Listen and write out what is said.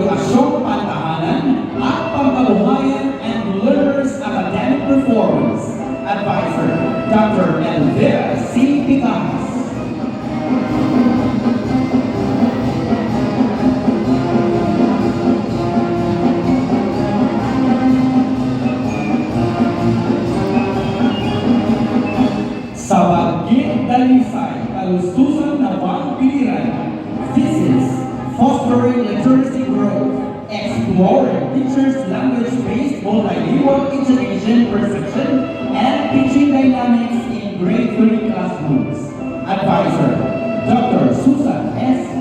Edukasyong Pantahanan at Pangkabuhayan and Learners Academic Performance. Advisor, Dr. Elvira C. Picas. Sa Bagit Dalisay, Kalustusan na Pagpiliran. This is Fostering Literacy Growth, Exploring Teachers' Language-Based Multilingual Education Perception and Teaching Dynamics in Grade 3 Classrooms. Advisor, Dr. Susan S.